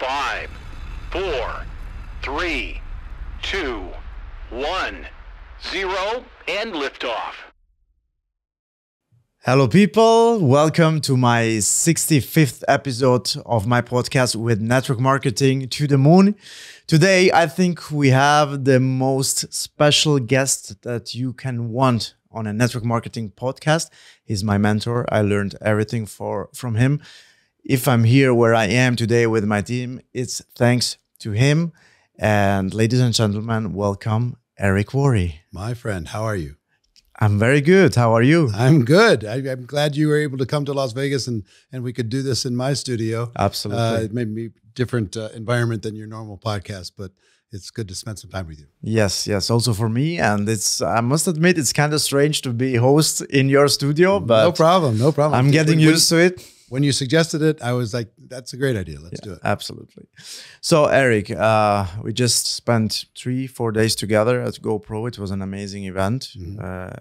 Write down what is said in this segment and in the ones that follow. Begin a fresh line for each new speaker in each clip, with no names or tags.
5, 4, 3, 2, 1, 0, and liftoff.
Hello, people. Welcome to my 65th episode of my podcast with Network Marketing to the Moon. Today, I think we have the most special guest that you can want on a network marketing podcast. He's my mentor. I learned everything from him. If I'm here where I am today with my team, it's thanks to him. And ladies and gentlemen, welcome, Eric Worre.
My friend, how are you?
I'm very good. How are you?
I'm good. I'm glad you were able to come to Las Vegas and we could do this in my studio.
Absolutely.
It may be a different environment than your normal podcast, but it's good to spend some time with you.
Yes. Also for me. And I must admit, it's kind of strange to be host in your studio, but
No problem.
I'm getting used to it.
When you suggested it, I was like, that's a great idea. Let's do it.
Absolutely. So Eric, we just spent 3-4 days together at GoPro. It was an amazing event.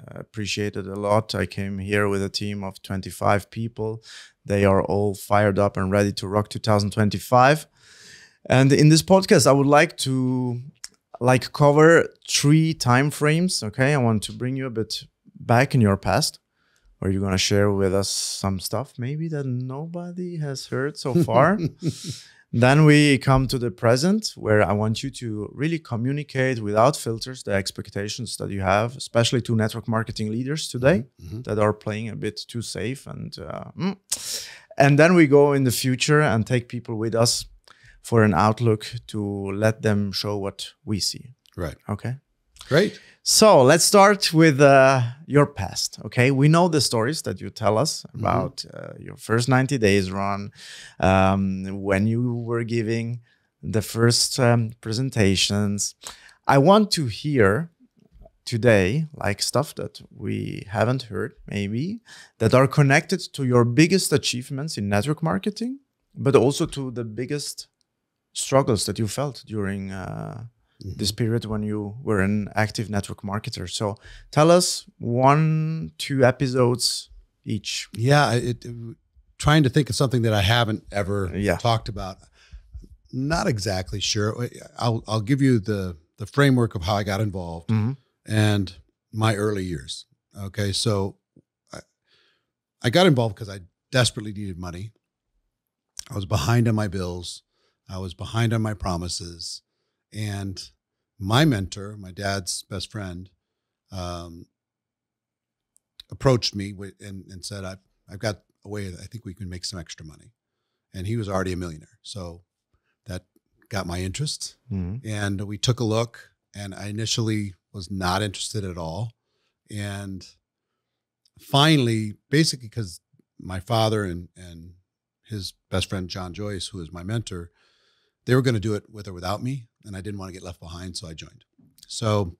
Appreciated a lot. I came here with a team of 25 people. They are all fired up and ready to rock 2025. And in this podcast, I would like to cover 3 time frames. Okay, I want to bring you a bit back in your past, where you're going to share with us some stuff maybe that nobody has heard so far. Then we come to the present, where I want you to really communicate without filters the expectations that you have, especially to network marketing leaders today that are playing a bit too safe. And then we go in the future and take people with us for an outlook to let them show what we see.
Right.
Okay.
Great.
So let's start with your past. Okay, we know the stories that you tell us about your first 90 days run, when you were giving the first presentations. I want to hear today stuff that we haven't heard, maybe, that are connected to your biggest achievements in network marketing, but also to the biggest struggles that you felt during this period when you were an active network marketer. So tell us 1-2 episodes each.
Yeah, trying to think of something that I haven't ever talked about. Not exactly sure. I'll give you the framework of how I got involved and my early years. Okay, so I got involved because I desperately needed money. I was behind on my bills. I was behind on my promises. And my mentor, my dad's best friend, approached me and said, I've got a way that I think we can make some extra money. And he was already a millionaire. So that got my interest. And we took a look, and I initially was not interested at all. And finally, basically because my father and his best friend, John Joyce, who was my mentor, they were going to do it with or without me, and I didn't want to get left behind, so I joined. So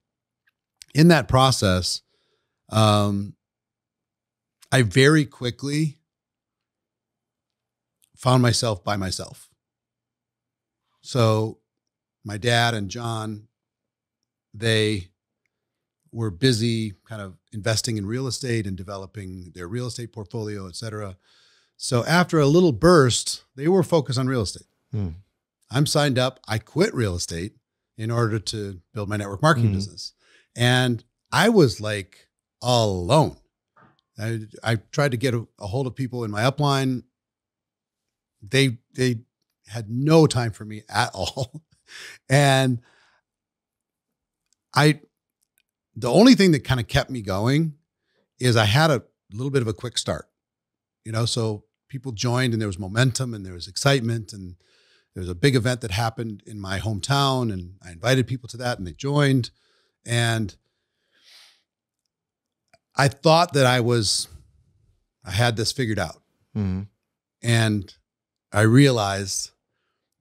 in that process, I very quickly found myself by myself. So my dad and John, they were busy kind of investing in real estate and developing their real estate portfolio, et cetera. So after a little burst, they were focused on real estate. I'm signed up. I quit real estate in order to build my network marketing business. And I was like all alone. I tried to get a hold of people in my upline. They had no time for me at all. And the only thing that kind of kept me going is I had a little bit of a quick start, so people joined and there was momentum and there was excitement, and there was a big event that happened in my hometown, and I invited people to that, and they joined. And I thought that I had this figured out. And I realized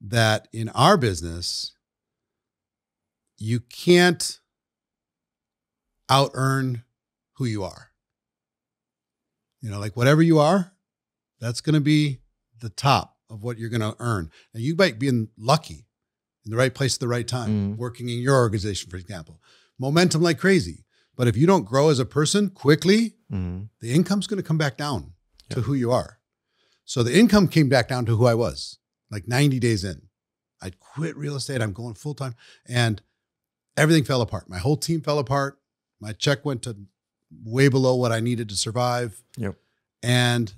that in our business, you can't out-earn who you are. Whatever you are, that's going to be the top of what you're going to earn. And you might be lucky in the right place at the right time, working in your organization, for example. Momentum like crazy. But if you don't grow as a person quickly, the income's going to come back down to who you are. So the income came back down to who I was, like 90 days in. I quit real estate. I'm going full time, and everything fell apart. My whole team fell apart. My check went to way below what I needed to survive.
Yep.
And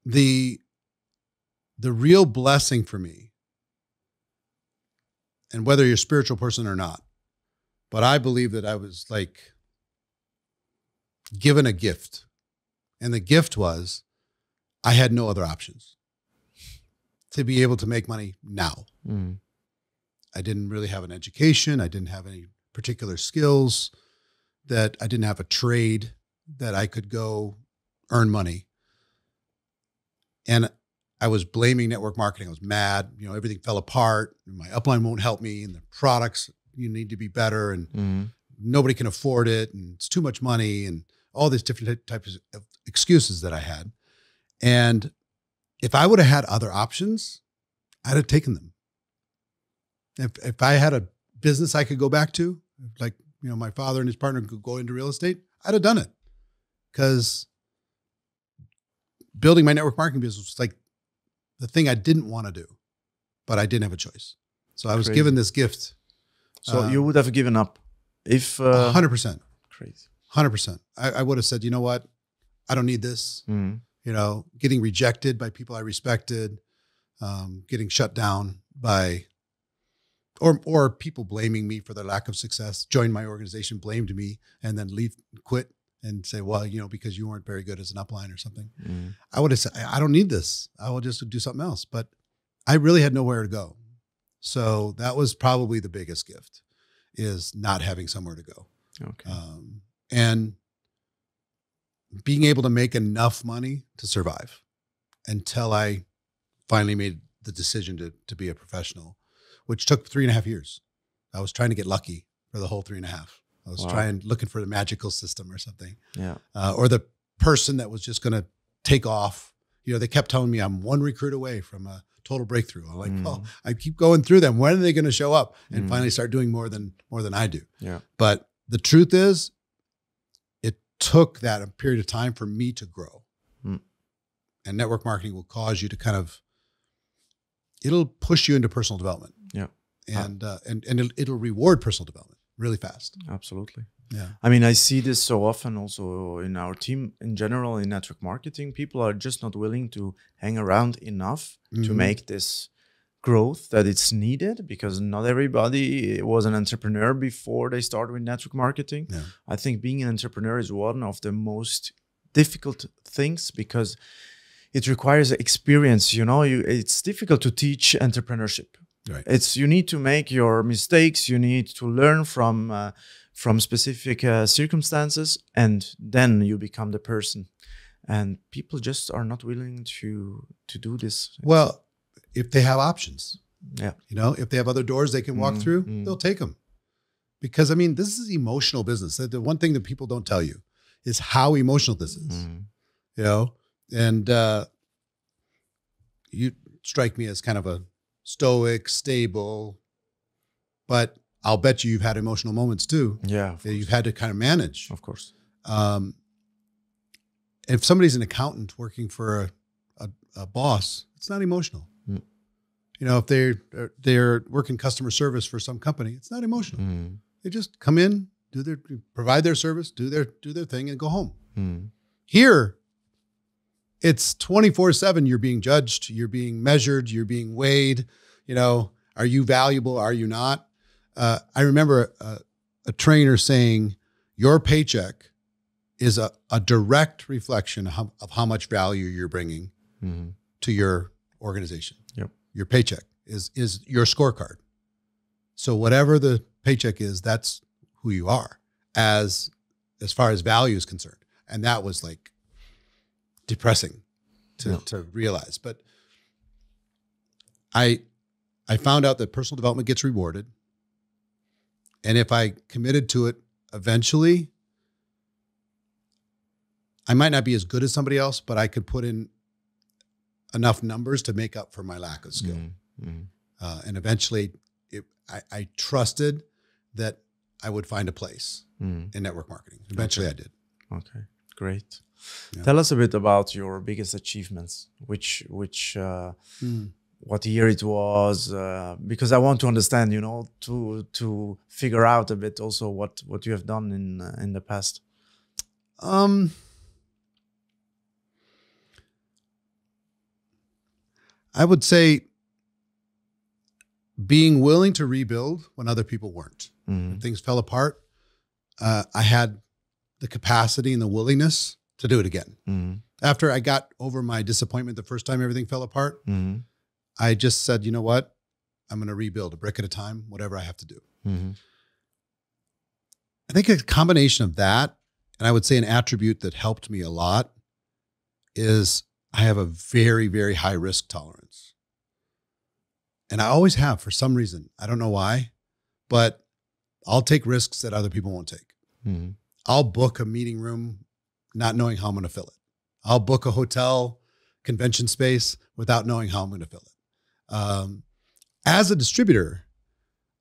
the real blessing for me, and whether you're a spiritual person or not, but I believe that I was like given a gift. And the gift was I had no other options to be able to make money now.
Mm.
I didn't really have an education. I didn't have any particular skills, that I didn't have a trade that I could go earn money. And I was blaming network marketing. I was mad. Everything fell apart. My upline won't help me, and the products, you need to be better, and nobody can afford it, and it's too much money, and all these different types of excuses that I had. And if I would have had other options, I'd have taken them. If I had a business I could go back to, like, my father and his partner could go into real estate, I'd have done it. Because building my network marketing business was like the thing I didn't want to do, but I didn't have a choice. So I was given this gift.
So you would have given up if
100%.
Crazy.
100%. I would have said, you know what? I don't need this. Getting rejected by people I respected, getting shut down by, or people blaming me for their lack of success, joined my organization, blamed me, and then quit and say, well, because you weren't very good as an upline or something. I would have said, I don't need this. I will just do something else. But I really had nowhere to go. So that was probably the biggest gift, is not having somewhere to go.
Okay.
And being able to make enough money to survive until I finally made the decision to be a professional, which took 3.5 years. I was trying to get lucky for the whole 3.5. I was looking for the magical system or something.
Yeah.
Or the person that was just going to take off. They kept telling me I'm one recruit away from a total breakthrough. I'm like, well, I keep going through them. When are they going to show up and finally start doing more than I do?
Yeah.
But the truth is, it took that a period of time for me to grow. And network marketing will cause you to it'll push you into personal development.
Yeah.
And it'll reward personal development really fast.
Absolutely.
Yeah.
I mean, I see this so often also in our team in general, in network marketing. People are just not willing to hang around enough to make this growth that it's needed, because not everybody was an entrepreneur before they started with network marketing.
Yeah.
I think being an entrepreneur is one of the most difficult things, because it requires experience. It's difficult to teach entrepreneurship.
Right.
You need to make your mistakes. You need to learn from specific circumstances, and then you become the person. And people just are not willing to do this.
Well, if they have options,
yeah,
if they have other doors they can walk through, they'll take them. Because this is emotional business. The one thing that people don't tell you is how emotional this is. And you strike me as kind of a stoic, stable, but I'll bet you've had emotional moments too.
Yeah.
That you've had to kind of manage.
Of course.
If somebody's an accountant working for a boss, it's not emotional. If they're working customer service for some company, it's not emotional. They just come in, provide their service, do their thing, and go home. Here, it's 24/7. You're being judged. You're being measured. You're being weighed. Are you valuable? Are you not? I remember a trainer saying, your paycheck is a direct reflection of how much value you're bringing to your organization.
Yep.
Your paycheck is your scorecard. So whatever the paycheck is, that's who you are as far as value is concerned. And that was like depressing to realize. But I found out that personal development gets rewarded. And if I committed to it eventually, I might not be as good as somebody else, but I could put in enough numbers to make up for my lack of skill. And eventually I trusted that I would find a place in network marketing. Eventually I did.
Okay, great.
Yeah.
Tell us a bit about your biggest achievements. what year it was, because I want to understand, you know, to figure out a bit also what you have done in the past.
I would say being willing to rebuild when other people weren't. When things fell apart, I had the capacity and the willingness to do it again. After I got over my disappointment the first time everything fell apart, I just said, you know what? I'm going to rebuild a brick at a time, whatever I have to do. I think a combination of that, and I would say an attribute that helped me a lot, is I have a very, very high risk tolerance. And I always have for some reason. I don't know why, but I'll take risks that other people won't take. I'll book a meeting room not knowing how I'm going to fill it. I'll book a hotel convention space without knowing how I'm going to fill it. As a distributor,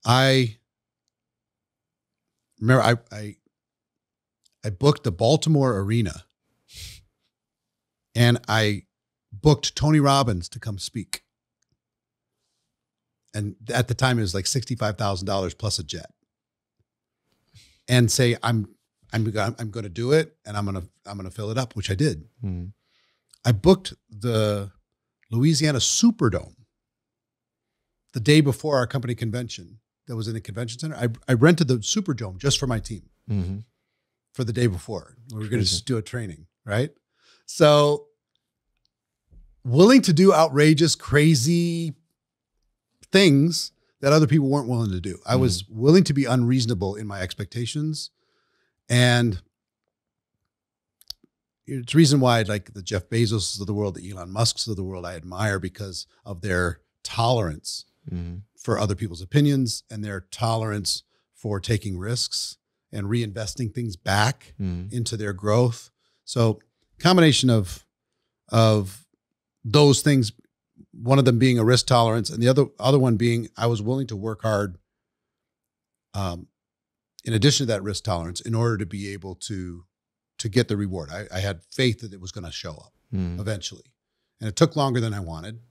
I remember I booked the Baltimore Arena, and I booked Tony Robbins to come speak. And at the time it was like $65,000 plus a jet. And say I'm going to do it, and I'm going to fill it up, which I did. I booked the Louisiana Superdome the day before our company convention that was in the convention center. I rented the Superdome just for my team for the day before. We were going to just do a training, right? So willing to do outrageous, crazy things that other people weren't willing to do. I was willing to be unreasonable in my expectations. And it's the reason why, like the Jeff Bezos of the world, the Elon Musks of the world, I admire because of their tolerance for other people's opinions and their tolerance for taking risks and reinvesting things back into their growth. So combination of those things, one of them being a risk tolerance and the other one being I was willing to work hard in addition to that risk tolerance in order to be able to get the reward. I had faith that it was going to show up eventually. And it took longer than I wanted,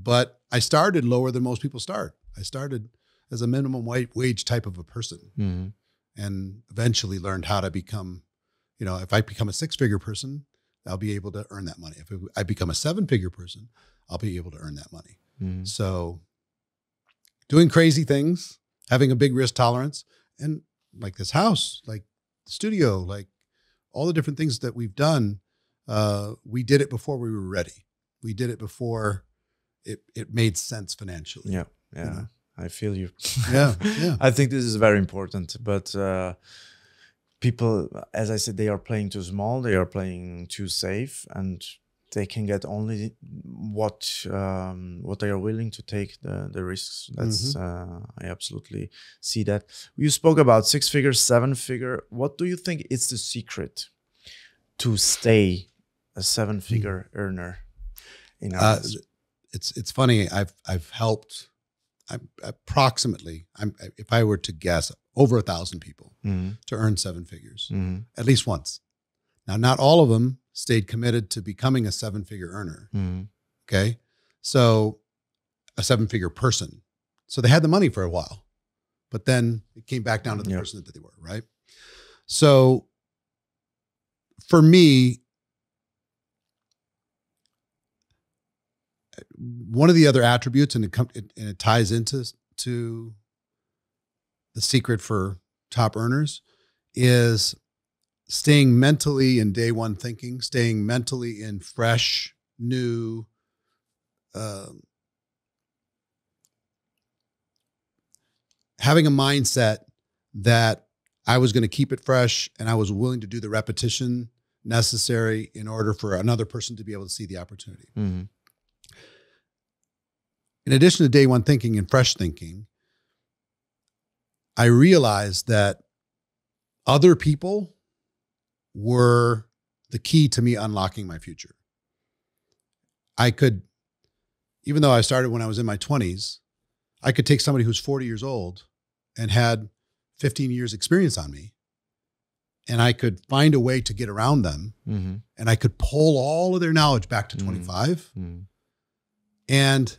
but I started lower than most people start. I started as a minimum wage type of a person and eventually learned how to become, you know, if I become a 6-figure person, I'll be able to earn that money. If I become a 7-figure person, I'll be able to earn that money. So doing crazy things, having a big risk tolerance, and like this house, like the studio, like all the different things that we've done, we did it before we were ready. We did it before it made sense financially.
Yeah.
You know?
I feel you.
Yeah.
I think this is very important, but people, as I said, they are playing too small, they are playing too safe, and they can get only what they are willing to take the risks. That's I absolutely see that. You spoke about 6-figure, 7-figure. What do you think is the secret to stay a 7-figure earner in our industry?
It's funny. I've helped approximately, if I were to guess, over 1,000 people to earn 7 figures at least once. Now, not all of them stayed committed to becoming a 7-figure earner. Okay. So a 7-figure person. So they had the money for a while, but then it came back down to the person that they were, right? So for me, one of the other attributes, and it ties into the secret for top earners, is staying mentally in day one thinking, staying mentally in fresh, new, having a mindset that I was going to keep it fresh and I was willing to do the repetition necessary in order for another person to be able to see the opportunity. In addition to day one thinking and fresh thinking, I realized that other people were the key to me unlocking my future. I could, even though I started when I was in my 20s, I could take somebody who's 40 years old and had 15 years experience on me, and I could find a way to get around them, and I could pull all of their knowledge back to 25. And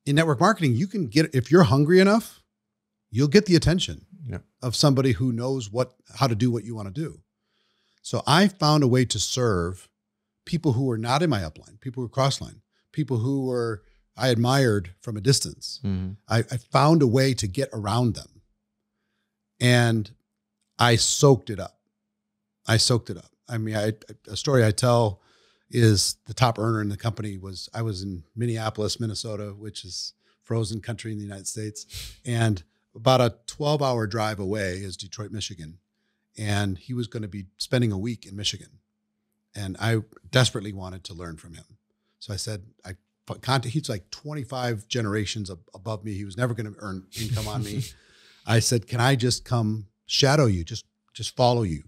in network marketing, you can get, if you're hungry enough, you'll get the attention of somebody who knows how to do what you want to do. So I found a way to serve people who were not in my upline, people who were crossline, people who I admired from a distance.
Mm-hmm.
I found a way to get around them, and I soaked it up. I mean, a story I tell is the top earner in the company I was in Minneapolis, Minnesota, which is frozen country in the United States. And about a 12-hour drive away is Detroit, Michigan. And he was going to be spending a week in Michigan. And I desperately wanted to learn from him. So I said, he's like 25 generations above me. He was never going to earn income on me. I said, can I just come shadow you, just follow you,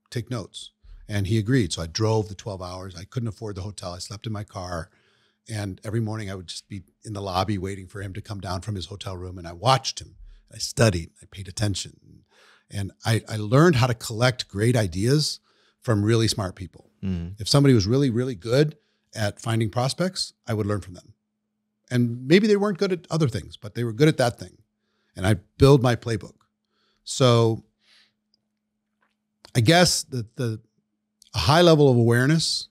take notes? And he agreed. So I drove the 12 hours. I couldn't afford the hotel. I slept in my car. And every morning I would just be in the lobby waiting for him to come down from his hotel room. And I watched him. I studied. I paid attention. And I learned how to collect great ideas from really smart people.
Mm.
If somebody was really, really good at finding prospects, I would learn from them. And maybe they weren't good at other things, but they were good at that thing. And I build my playbook. So I guess a high level of awareness,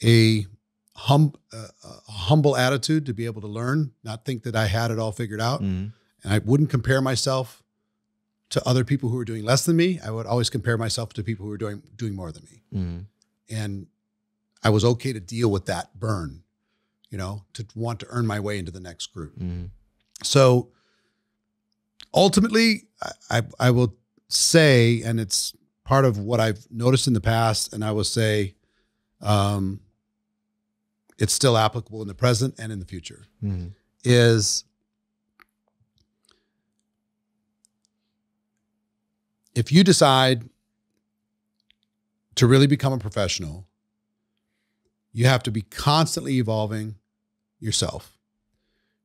a humble attitude to be able to learn, not think that I had it all figured out.
Mm.
And I wouldn't compare myself to other people who were doing less than me. I would always compare myself to people who were doing more than me.
Mm.
And I was okay to deal with that burn, to want to earn my way into the next group.
Mm.
So ultimately, I will say, and it's part of what I've noticed in the past, and I will say it's still applicable in the present and in the future, is if you decide to really become a professional, you have to be constantly evolving yourself.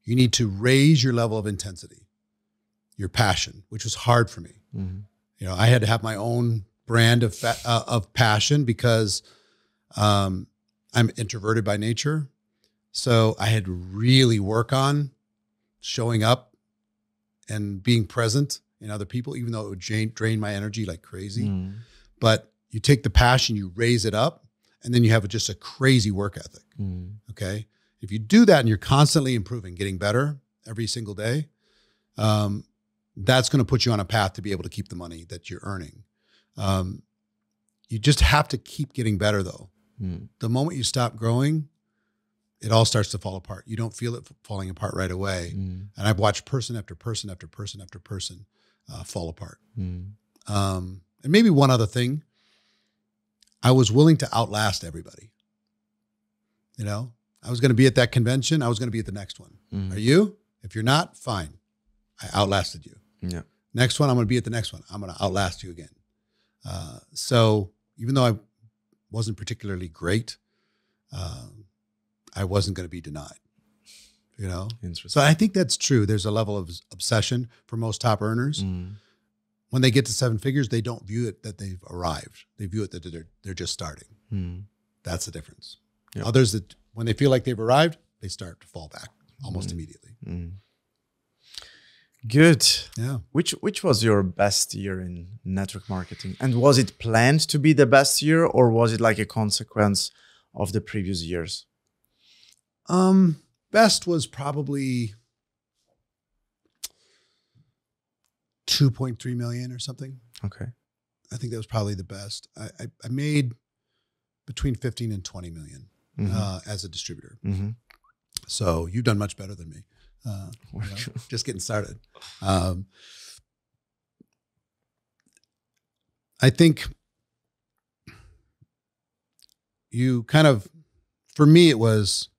You need to raise your level of intensity, your passion, which was hard for me.
Mm-hmm.
I had to have my own brand of passion because I'm introverted by nature. So I had to really work on showing up and being present in other people, even though it would drain my energy like crazy.
Mm.
But you take the passion, you raise it up, and then you have just a crazy work ethic.
Mm.
Okay. If you do that and you're constantly improving, getting better every single day, that's going to put you on a path to be able to keep the money that you're earning. You just have to keep getting better though.
Mm.
The moment you stop growing, it all starts to fall apart. You don't feel it falling apart right away.
Mm.
And I've watched person after person after person after person fall apart.
Mm.
And maybe one other thing, I was willing to outlast everybody. I was going to be at that convention. I was going to be at the next one.
Mm.
Are you? If you're not, fine. I outlasted you.
Yeah.
Next one, I'm going to be at the next one. I'm going to outlast you again. So even though I wasn't particularly great, I wasn't going to be denied.
Interesting.
So I think that's true. There's a level of obsession for most top earners.
Mm.
When they get to 7 figures, they don't view it that they've arrived. They view it that they're just starting.
Mm.
That's the difference.
Yep.
Others that when they feel like they've arrived, they start to fall back almost immediately.
Mm. Good.
Yeah.
Which was your best year in network marketing? And was it planned to be the best year, or was it like a consequence of the previous years?
Best was probably 2.3 million or something.
Okay.
I think that was probably the best. I made between 15 and 20 million as a distributor.
Mm-hmm.
So you've done much better than me. Just getting started. I think you kind of, for me, it was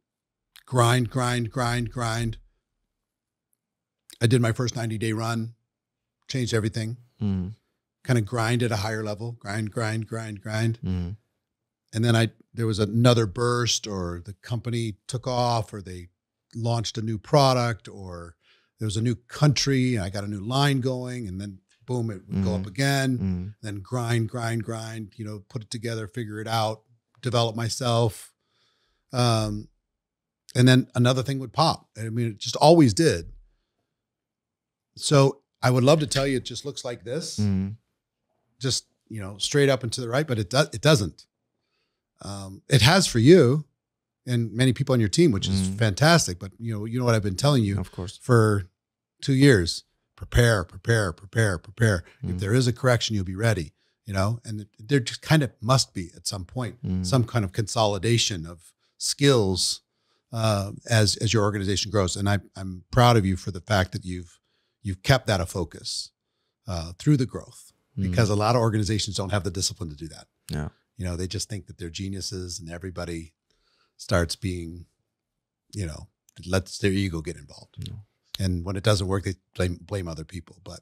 grind. I did my first 90-day run, changed everything, kind of grind at a higher level, grind.
Mm.
And then there was another burst, or the company took off, or they launched a new product, or there was a new country and I got a new line going, and then boom, it would go up again, then grind, put it together, figure it out, develop myself. And then another thing would pop. I mean, it just always did. So I would love to tell you it just looks like this, just, you know, straight up and to the right, but it doesn't. It has for you and many people on your team, which is fantastic. But you know what I've been telling you,
of course,
for 2 years, prepare. If there is a correction, you'll be ready, you know, and there just kind of must be at some point, some kind of consolidation of skills as your organization grows. And I'm proud of you for the fact that you've kept that a focus through the growth, because a lot of organizations don't have the discipline to do that.
Yeah.
You know, they just think that they're geniuses and everybody starts being, you know, lets their ego get involved. And when it doesn't work, they blame other people. But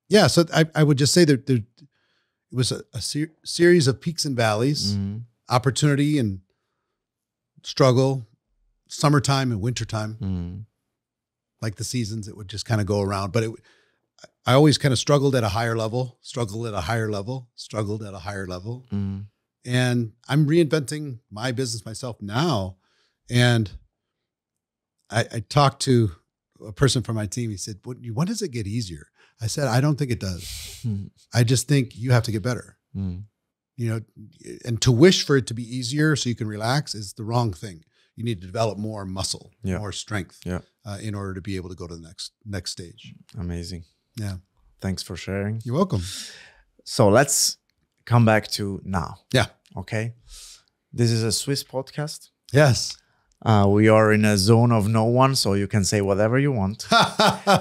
yeah, so I would just say that it was a series of peaks and valleys, opportunity and struggle, summertime and wintertime, like the seasons, it would just kind of go around. But I always kind of struggled at a higher level, struggled at a higher level. And I'm reinventing my business myself now. And I talked to a person from my team. He said, when does it get easier? I said, I don't think it does. I just think you have to get better. You know, and to wish for it to be easier so you can relax is the wrong thing. You need to develop more muscle, more strength in order to be able to go to the next stage.
Amazing.
Yeah.
Thanks for sharing.
You're welcome.
So let's come back to now.
Yeah.
Okay. This is a Swiss podcast.
Yes.
We are in a zone of no one, so you can say whatever you want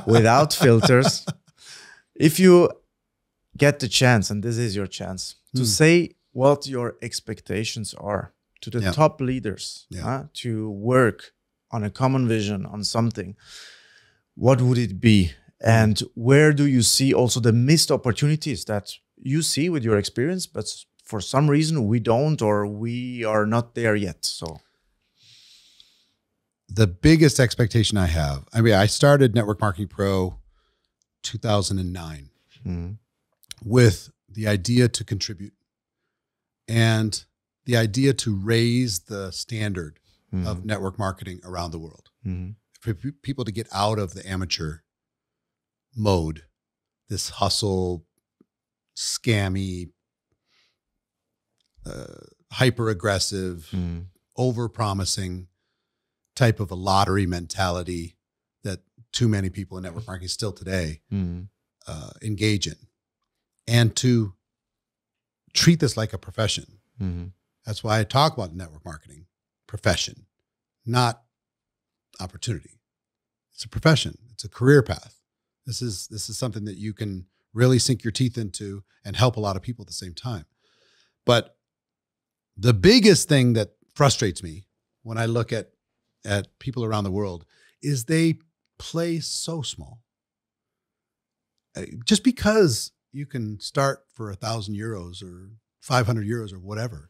without filters. If you get the chance, and this is your chance, to say what your expectations are to the top leaders, to work on a common vision on something, what would it be? And where do you see also the missed opportunities that you see with your experience, but for some reason we don't, or we are not there yet? So
the biggest expectation I have, I mean, I started Network Marketing Pro 2009 with the idea to contribute and the idea to raise the standard of network marketing around the world. For people to get out of the amateur mode, this hustle, scammy, hyper aggressive, over promising type of a lottery mentality that too many people in network marketing still today engage in, and to treat this like a profession. That's why I talk about network marketing, profession, not opportunity. It's a profession. It's a career path. This is something that you can really sink your teeth into and help a lot of people at the same time. But the biggest thing that frustrates me when I look at people around the world is they play so small. Just because you can start for 1,000 euros or 500 euros or whatever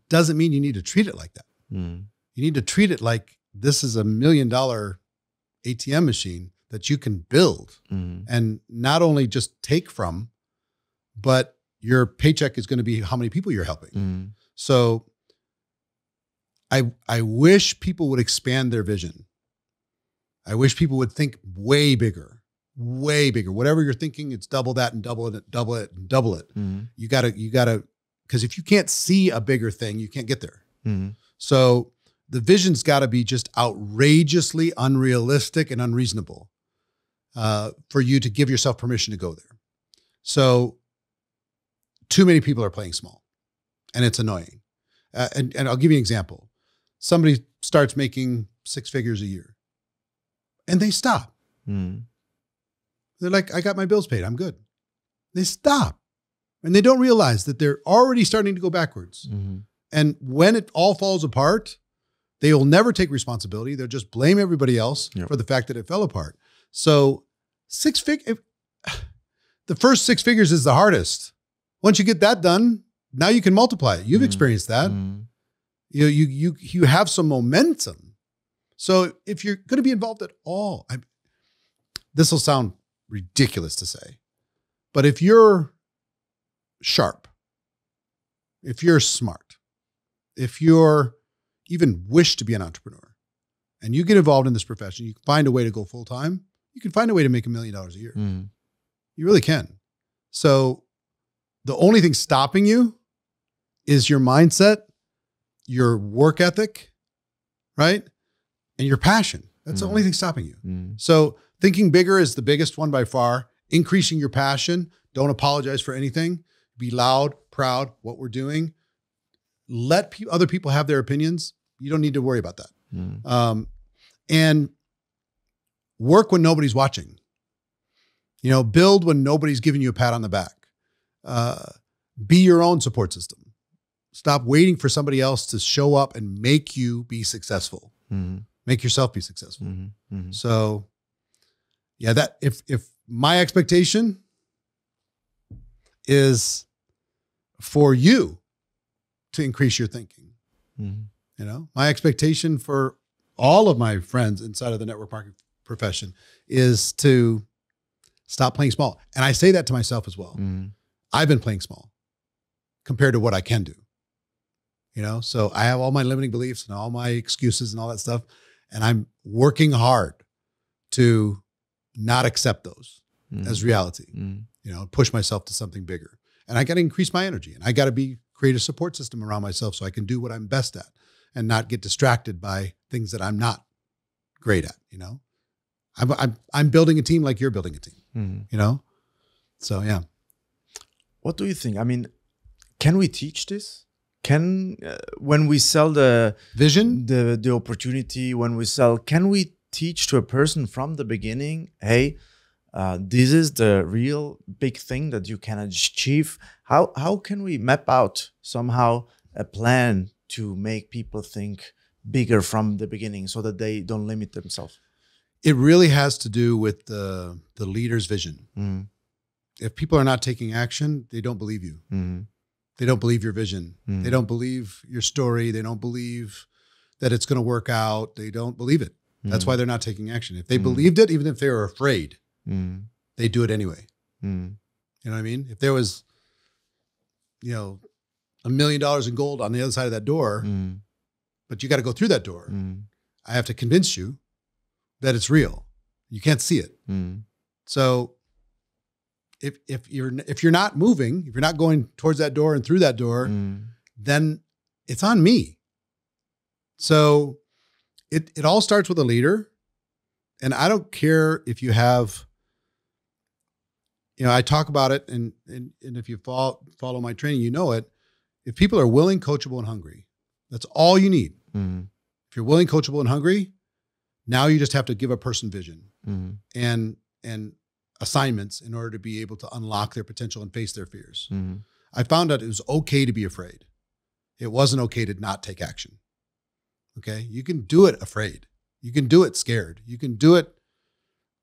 doesn't mean you need to treat it like that. You need to treat it like this is $1 million ATM machine that you can build and not only just take from, but your paycheck is going to be how many people you're helping. So I wish people would expand their vision. I wish people would think way bigger. Whatever you're thinking, it's double that and double it, double it and double it. You gotta, because if you can't see a bigger thing, you can't get there. So the vision's got to be just outrageously unrealistic and unreasonable for you to give yourself permission to go there. So too many people are playing small, and it's annoying. And I'll give you an example. Somebody starts making 6 figures a year, and they stop. They're like, I got my bills paid. I'm good. They stop, and they don't realize that they're already starting to go backwards. And when it all falls apart, they will never take responsibility. They'll just blame everybody else for the fact that it fell apart. So the first 6 figures is the hardest. Once you get that done, now you can multiply it. You've experienced that. You have some momentum. So if you're going to be involved at all, this will sound ridiculous to say, but if you're sharp, if you're smart, if you're even wish to be an entrepreneur and you get involved in this profession, you find a way to go full time, you can find a way to make $1 million a year. You really can. So the only thing stopping you is your mindset, your work ethic, right? And your passion. That's the only thing stopping you. So thinking bigger is the biggest one by far. Increasing your passion. Don't apologize for anything. Be loud, proud, what we're doing. Let other people have their opinions. You don't need to worry about that. And work when nobody's watching. You know, build when nobody's giving you a pat on the back. Be your own support system. Stop waiting for somebody else to show up and make you be successful. Make yourself be successful. So yeah, that if my expectation is for you to increase your thinking, you know, my expectation for all of my friends inside of the network marketing profession is to stop playing small. And I say that to myself as well. I've been playing small compared to what I can do. You know, so I have all my limiting beliefs and all my excuses and all that stuff. And I'm working hard to not accept those as reality, you know, push myself to something bigger. And I got to increase my energy and I got to create a support system around myself so I can do what I'm best at and not get distracted by things that I'm not great at, you know. I'm building a team like you're building a team, you know? So, yeah.
What do you think? I mean, can we teach this? Can, when we sell the
vision,
the opportunity, when we sell, can we teach to a person from the beginning, hey, this is the real big thing that you can achieve? How can we map out somehow a plan to make people think bigger from the beginning so that they don't limit themselves?
It really has to do with the leader's vision. If people are not taking action, they don't believe you. They don't believe your vision. They don't believe your story. They don't believe that it's going to work out. They don't believe it. That's why they're not taking action. If they believed it, even if they were afraid, they do it anyway. You know what I mean? If there was, you know, $1 million in gold on the other side of that door, but you got to go through that door, I have to convince you that it's real. You can't see it. So if you're not moving, if you're not going towards that door and through that door, then it's on me. So it all starts with a leader. And I don't care if you have, you know, I talk about it and if you follow my training, you know it. If people are willing, coachable, and hungry, that's all you need. If you're willing, coachable, and hungry, now you just have to give a person vision and assignments in order to be able to unlock their potential and face their fears. I found out it was okay to be afraid. It wasn't okay to not take action. Okay. You can do it afraid. You can do it scared. You can do it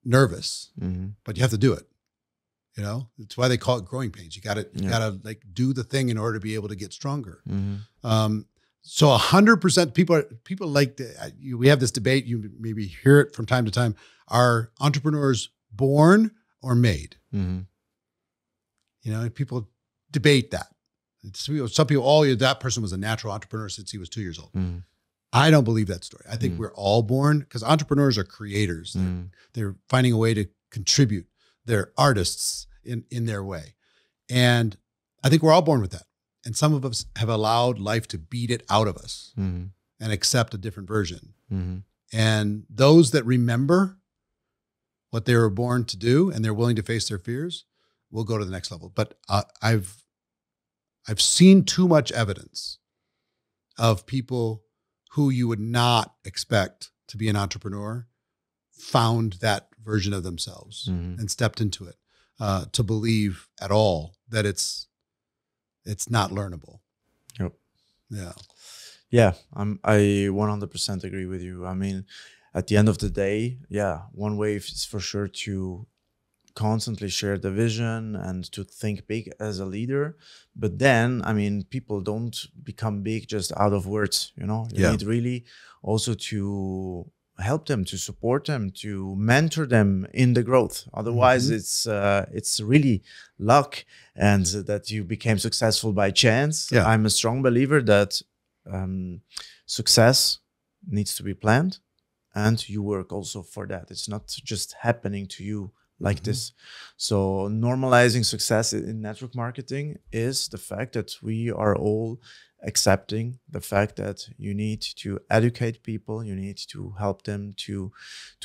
nervous, but you have to do it. You know, it's why they call it growing pains. You gotta like do the thing in order to be able to get stronger. So 100% people like we have this debate. You maybe hear it from time to time. Are entrepreneurs born or made? You know, people debate that. Some people, that person was a natural entrepreneur since he was 2 years old. I don't believe that story. I think we're all born, because entrepreneurs are creators. They're finding a way to contribute. They're artists in their way. And I think we're all born with that. And some of us have allowed life to beat it out of us and accept a different version. And those that remember what they were born to do and they're willing to face their fears will go to the next level. But I've seen too much evidence of people who you would not expect to be an entrepreneur found that version of themselves and stepped into it to believe at all that it's not learnable.
Yep.
Yeah.
Yeah. I 100% agree with you. I mean, at the end of the day, yeah, one way is for sure to constantly share the vision and to think big as a leader. But then, I mean, people don't become big just out of words, you know. You need really also to help them, to support them, to mentor them in the growth. Otherwise, it's really luck and that you became successful by chance. I'm a strong believer that success needs to be planned, and you work also for that. It's not just happening to you like this. So normalizing success in network marketing is the fact that we are all accepting the fact that you need to educate people, you need to help them to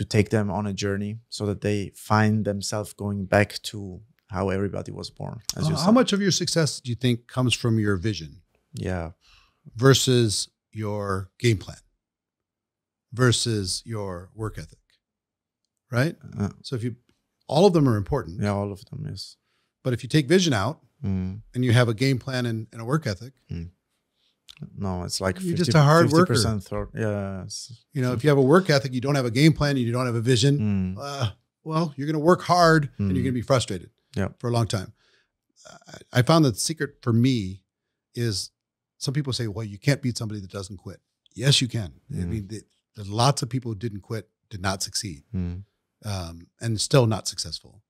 take them on a journey so that they find themselves going back to how everybody was born. As you
How
said.
much of your success do you think comes from your vision
Yeah.
versus your game plan versus your work ethic, right? So all of them are important.
Yeah, all of them, yes.
But if you take vision out and you have a game plan and a work ethic,
no, it's like
you're just a hard worker.
50% yeah.
You know, if you have a work ethic, you don't have a game plan, you don't have a vision, well, you're going to work hard and you're going to be frustrated for a long time. I found that the secret for me is some people say, well, you can't beat somebody that doesn't quit. Yes, you can. I mean, there's lots of people who didn't quit, did not succeed, and still not successful.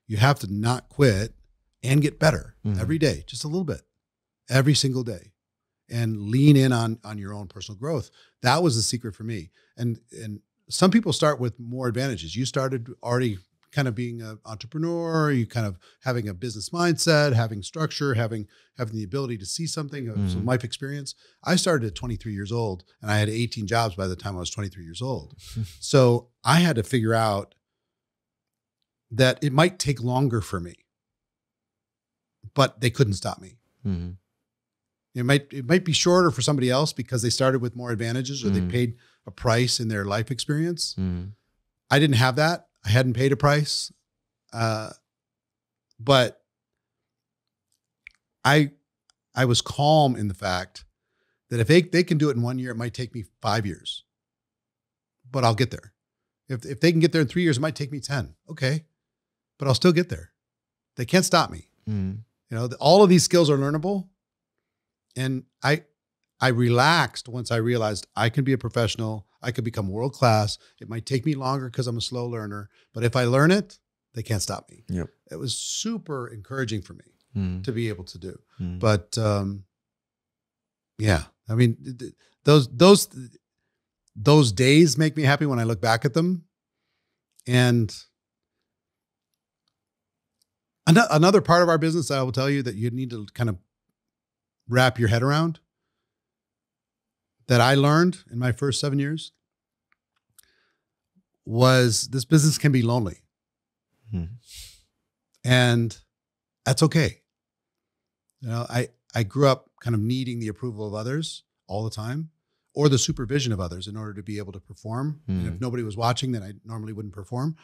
You have to not quit and get better every day, just a little bit, every single day, and lean in on your own personal growth. That was the secret for me. And some people start with more advantages. You started already kind of being an entrepreneur, you kind of having a business mindset, having structure, having the ability to see something, some life experience. I started at 23 years old and I had 18 jobs by the time I was 23 years old. So I had to figure out that it might take longer for me, but they couldn't stop me. It might be shorter for somebody else because they started with more advantages or they paid a price in their life experience. I didn't have that. I hadn't paid a price. But I was calm in the fact that if they can do it in 1 year, it might take me 5 years, but I'll get there. If they can get there in 3 years, it might take me 10. Okay. But I'll still get there. They can't stop me. You know, all of these skills are learnable. And I relaxed once I realized I can be a professional. I could become world-class. It might take me longer because I'm a slow learner, but if I learn it, they can't stop me. It was super encouraging for me to be able to do. But yeah, I mean, those days make me happy when I look back at them. And another part of our business that I will tell you that you need to kind of wrap your head around that I learned in my first 7 years was this business can be lonely. And that's okay. You know, I grew up kind of needing the approval of others all the time or the supervision of others in order to be able to perform. And if nobody was watching, then I normally wouldn't perform.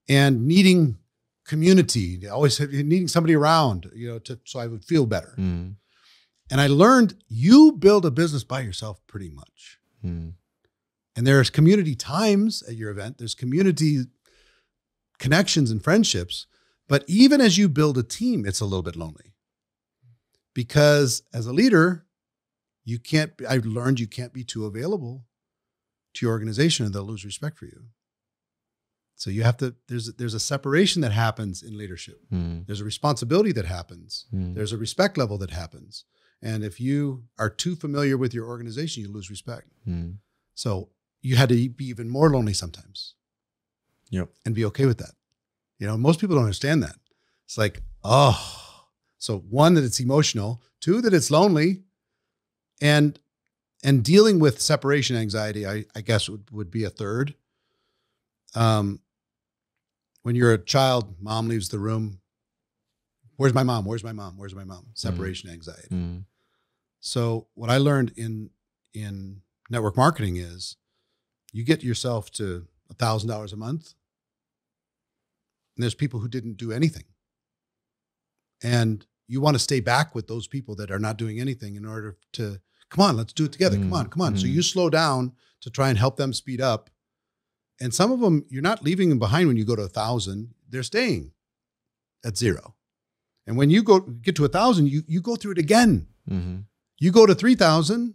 And needing community, always needing somebody around, you know, so I would feel better. And I learned you build a business by yourself pretty much. And there's community times at your event. There's community connections and friendships. But even as you build a team, it's a little bit lonely. Because as a leader, I've learned you can't be too available to your organization and they'll lose respect for you. So you have to, there's a separation that happens in leadership. There's a responsibility that happens. There's a respect level that happens. And if you are too familiar with your organization, you lose respect. So you had to be even more lonely sometimes. And be okay with that. You know, most people don't understand that. It's like, oh, so one, that it's emotional, two, that it's lonely, and dealing with separation anxiety, I guess would be a third. When you're a child, mom leaves the room. Where's my mom? Where's my mom? Where's my mom? Separation anxiety. So what I learned in network marketing is you get yourself to $1,000 a month. And there's people who didn't do anything. And you want to stay back with those people that are not doing anything in order to, come on, let's do it together. Come on. So you slow down to try and help them speed up. And some of them, you're not leaving them behind when you go to 1,000. They're staying at 0. And when you get to 1,000, you go through it again. You go to 3,000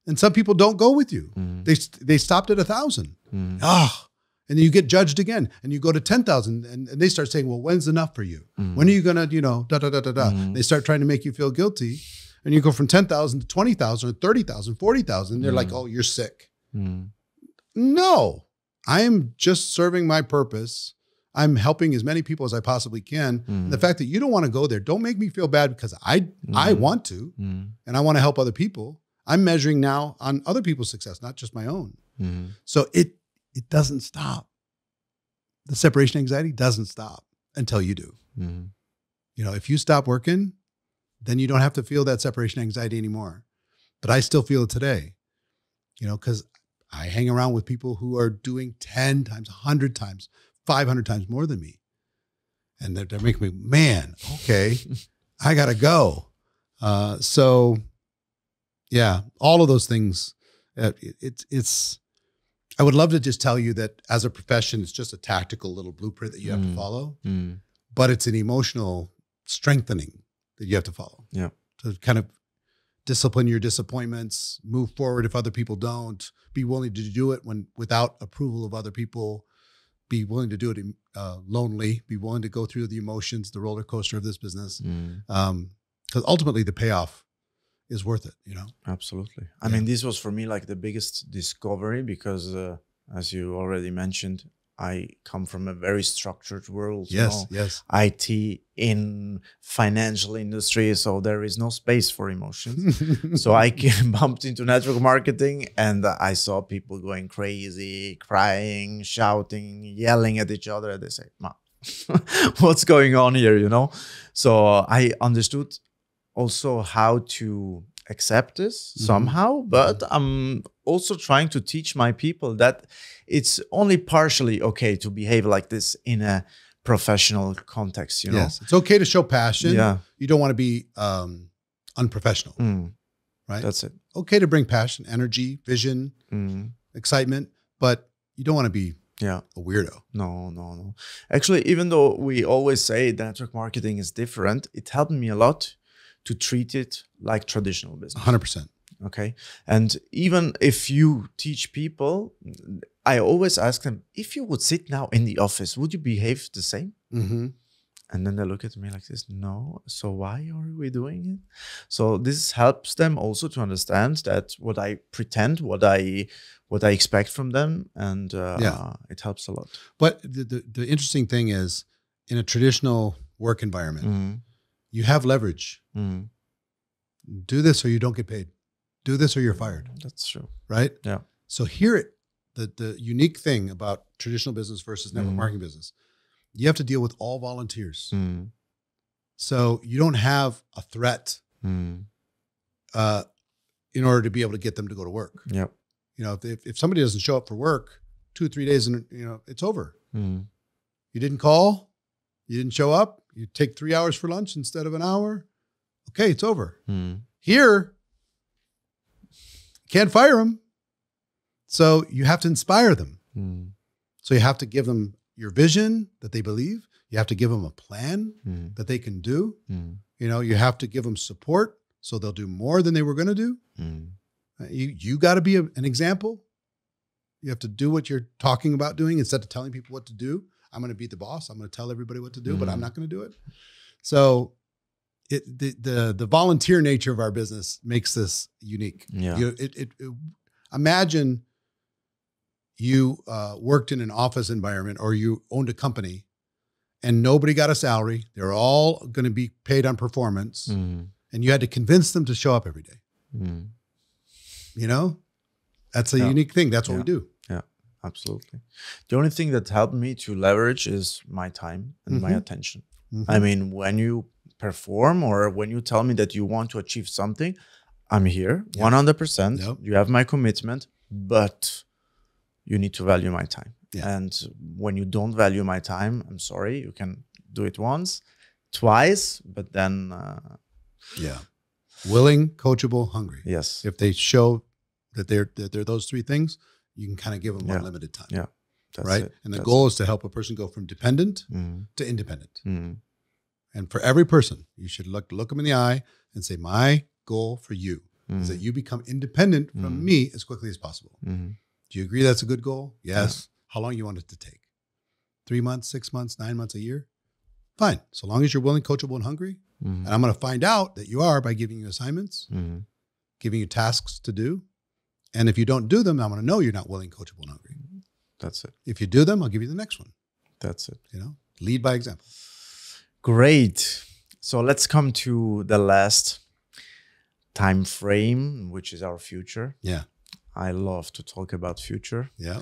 and some people don't go with you. They stopped at 1,000. And then you get judged again and you go to 10,000 and they start saying, well, when's enough for you? When are you going to, They start trying to make you feel guilty. And you go from 10,000 to 20,000 or 30,000, 40,000. They're like, oh, you're sick. No, I am just serving my purpose. I'm helping as many people as I possibly can. And the fact that you don't want to go there, don't make me feel bad because I want to, and I want to help other people. I'm measuring now on other people's success, not just my own. So it doesn't stop. The separation anxiety doesn't stop until you do. You know, if you stop working, then you don't have to feel that separation anxiety anymore. But I still feel it today, you know, because I hang around with people who are doing 10 times, 100 times, 500 times more than me. And they're making me, man, okay, I got to go. So yeah, all of those things, it's, I would love to just tell you that as a profession, it's just a tactical little blueprint that you have to follow, but it's an emotional strengthening that you have to follow.
Yeah.
To kind of discipline your disappointments, move forward if other people don't, be willing to do it without approval of other people, be willing to do it lonely, be willing to go through the emotions, the roller coaster of this business. Because ultimately the payoff is worth it, you know?
Absolutely. I mean, this was for me like the biggest discovery because as you already mentioned, I come from a very structured world.
Yes,
you know,
yes.
IT in financial industry, so there is no space for emotions. So I bumped into network marketing and I saw people going crazy, crying, shouting, yelling at each other. They say, "Ma, what's going on here?" You know? So I understood also how to accept this somehow, but I'm also trying to teach my people that it's only partially okay to behave like this in a professional context, you know?
Yes, it's okay to show passion.
Yeah.
You don't want to be unprofessional, right?
That's it.
Okay to bring passion, energy, vision, excitement, but you don't want to be a weirdo.
No. Actually, even though we always say that network marketing is different, it helped me a lot to treat it like traditional business.
100%.
Okay. And even if you teach people, I always ask them, if you would sit now in the office, would you behave the same? And then they look at me like this, no. So why are we doing it? So this helps them also to understand that what I pretend, what I expect from them, and it helps a lot.
But the interesting thing is, in a traditional work environment, you have leverage. Do this or you don't get paid. Do this or you're fired.
That's true.
Right?
Yeah.
So here, the unique thing about traditional business versus network marketing business, you have to deal with all volunteers. So you don't have a threat in order to be able to get them to go to work.
Yeah.
You know, if somebody doesn't show up for work 2 or 3 days and, you know, it's over. You didn't call, you didn't show up, you take 3 hours for lunch instead of an hour. Okay, it's over. Here, can't fire them. So you have to inspire them. So you have to give them your vision that they believe. You have to give them a plan that they can do. You know, you have to give them support so they'll do more than they were going to do. You got to be an example. You have to do what you're talking about doing instead of telling people what to do. I'm going to be the boss. I'm going to tell everybody what to do, but I'm not going to do it. So the volunteer nature of our business makes this unique. Yeah. Imagine you worked in an office environment or you owned a company and nobody got a salary. They're all going to be paid on performance. And you had to convince them to show up every day. You know, that's a unique thing. That's what we do.
Yeah, absolutely. The only thing that helped me to leverage is my time and my attention. I mean, when you perform or when you tell me that you want to achieve something, I'm here 100%. You have my commitment, but you need to value my time. And when you don't value my time, I'm sorry, you can do it once, twice, but then
willing, coachable, hungry.
Yes.
If they show that they're those 3 things, you can kind of give them unlimited time.
Yeah.
Right. And the goal is to help a person go from dependent to independent. And for every person, you should look them in the eye and say, my goal for you is that you become independent from me as quickly as possible. Do you agree that's a good goal? Yes. How long you want it to take? 3 months, 6 months, 9 months, a year? Fine. So long as you're willing, coachable, and hungry, And I'm going to find out that you are by giving you assignments, giving you tasks to do. And if you don't do them, I'm going to know you're not willing, coachable, and hungry.
That's it.
If you do them, I'll give you the next one.
That's it.
You know, lead by example.
Great. So let's come to the last time frame, which is our future.
Yeah.
I love to talk about future.
Yeah.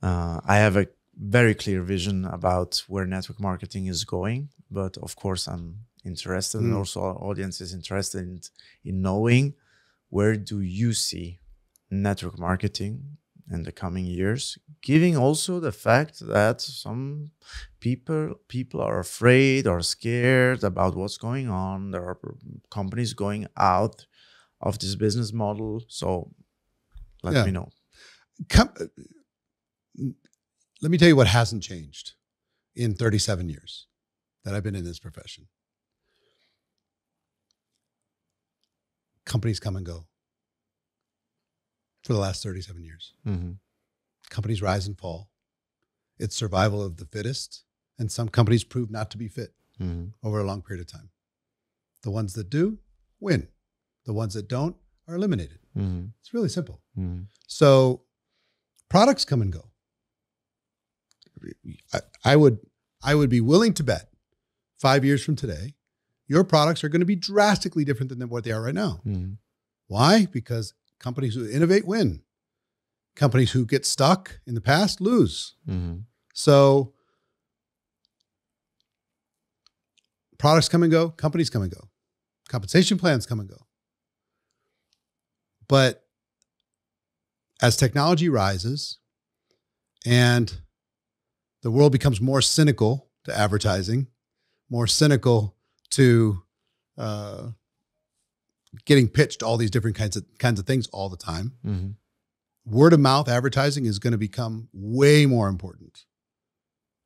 I have a very clear vision about where network marketing is going, but of course I'm interested, and also our audience is interested in knowing, where do you see network marketing in the coming years, giving also the fact that some people are afraid or scared about what's going on. There are companies going out of this business model. So let me know.
Let me tell you what hasn't changed in 37 years that I've been in this profession. Companies come and go for the last 37 years. Companies rise and fall. It's survival of the fittest. And some companies prove not to be fit over a long period of time. The ones that do win. The ones that don't are eliminated. It's really simple. So products come and go. I would be willing to bet 5 years from today, your products are going to be drastically different than what they are right now. Why? Because companies who innovate win. Companies who get stuck in the past lose. So products come and go, companies come and go, compensation plans come and go. But as technology rises and the world becomes more cynical to advertising, more cynical to getting pitched all these different kinds of things all the time. Word of mouth advertising is going to become way more important.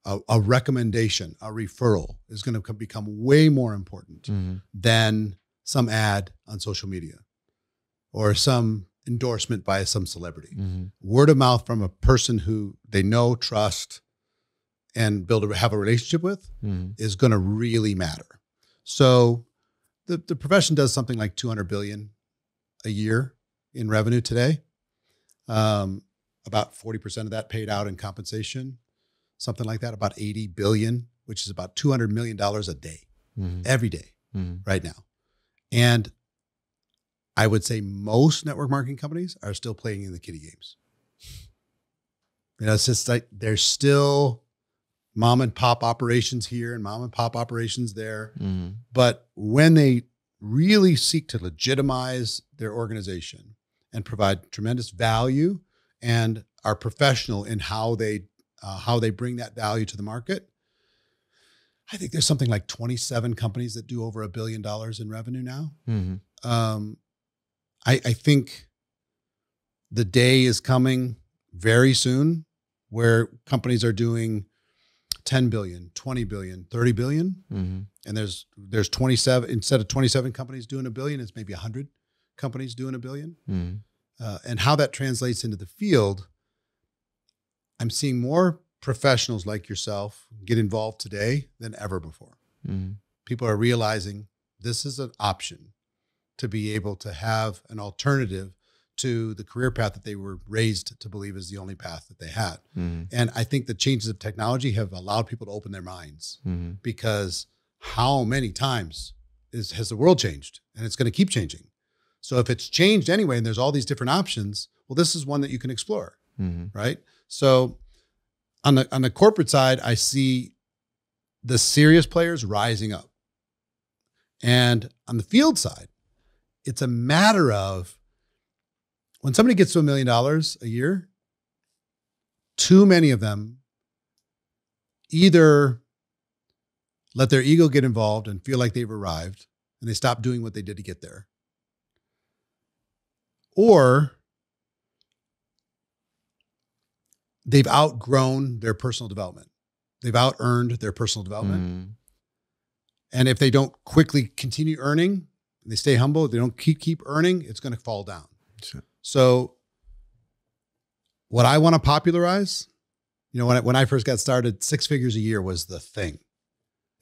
A recommendation, a referral is going to become way more important than some ad on social media or some endorsement by some celebrity. Word of mouth from a person who they know, trust, and have a relationship with is going to really matter. So the profession does something like 200 billion a year in revenue today. About 40% of that paid out in compensation, something like that, about 80 billion, which is about $200 million a day, every day right now. And I would say most network marketing companies are still playing in the kiddie games. You know, it's just like there's still mom and pop operations here and mom and pop operations there. But when they really seek to legitimize their organization and provide tremendous value and are professional in how they bring that value to the market, I think there's something like 27 companies that do over $1 billion in revenue now. I think the day is coming very soon where companies are doing 10 billion, 20 billion, 30 billion. And there's 27, instead of 27 companies doing $1 billion, it's maybe 100 companies doing $1 billion. And how that translates into the field, I'm seeing more professionals like yourself get involved today than ever before. People are realizing this is an option to be able to have an alternative to the career path that they were raised to believe is the only path that they had. And I think the changes of technology have allowed people to open their minds because how many times has the world changed? And it's going to keep changing. So if it's changed anyway, and there's all these different options, well, this is one that you can explore, right? So on the corporate side, I see the serious players rising up. And on the field side, it's a matter of when somebody gets to $1 million a year, too many of them either let their ego get involved and feel like they've arrived and they stop doing what they did to get there. Or they've outgrown their personal development. They've out-earned their personal development. And if they don't quickly continue earning, they stay humble, if they don't keep earning, it's going to fall down. Sure. So what I want to popularize, you know, when I first got started, 6 figures a year was the thing.